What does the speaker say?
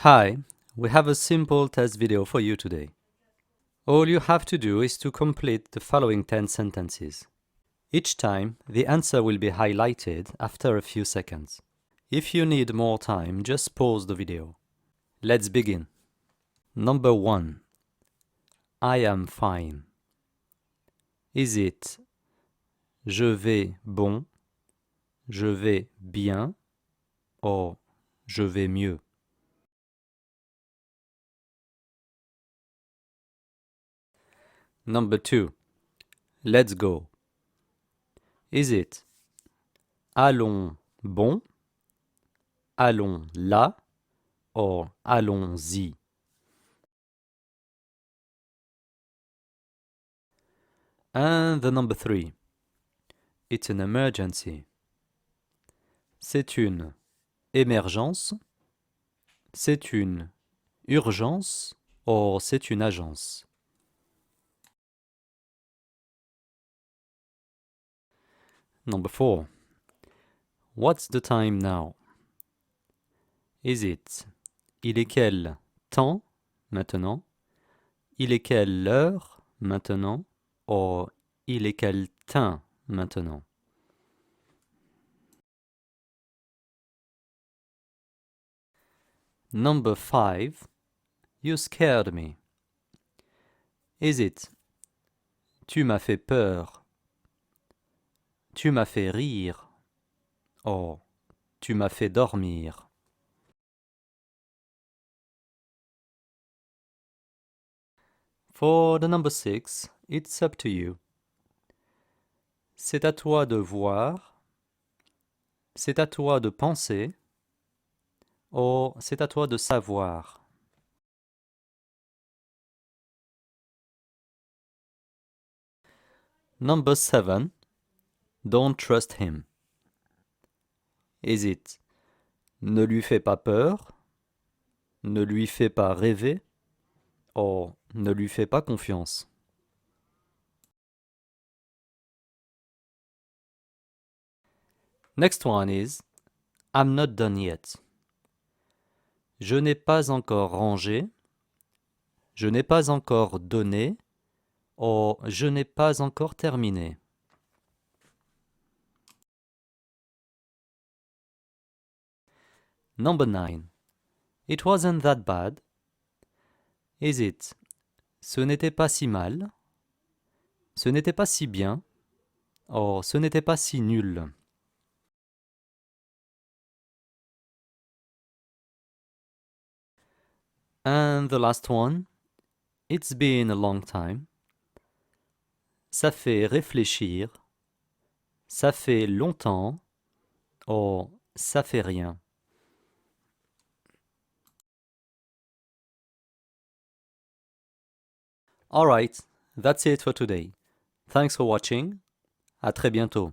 Hi, we have a simple test video for you today. All you have to do is to complete the following 10 sentences. Each time, the answer will be highlighted after a few seconds. If you need more time, just pause the video. Let's begin. Number 1. I am fine. Is it je vais bon, je vais bien, or je vais mieux? Number 2. Let's go. Is it allons bon, allons là, or allons-y? And the number 3. It's an emergency. C'est une émergence, c'est une urgence, or c'est une agence. Number 4. What's the time now? Is it il est quel temps maintenant? Il est quelle heure maintenant? Or il est quel temps maintenant? Number 5. You scared me. Is it tu m'as fait peur? Tu m'as fait rire? Or tu m'as fait dormir? For the number 6, it's up to you. C'est à toi de voir, c'est à toi de penser, or c'est à toi de savoir. Number 7, don't trust him. Is it ne lui fais pas peur, ne lui fais pas rêver, or ne lui fais pas confiance? Next one is I'm not done yet. Je n'ai pas encore rangé, je n'ai pas encore donné, or je n'ai pas encore terminé. Number 9. It wasn't that bad. Is it ce n'était pas si mal, ce n'était pas si bien, or ce n'était pas si nul? And the last one, it's been a long time. Ça fait réfléchir, ça fait longtemps, or ça fait rien. Alright, that's it for today. Thanks for watching. À très bientôt.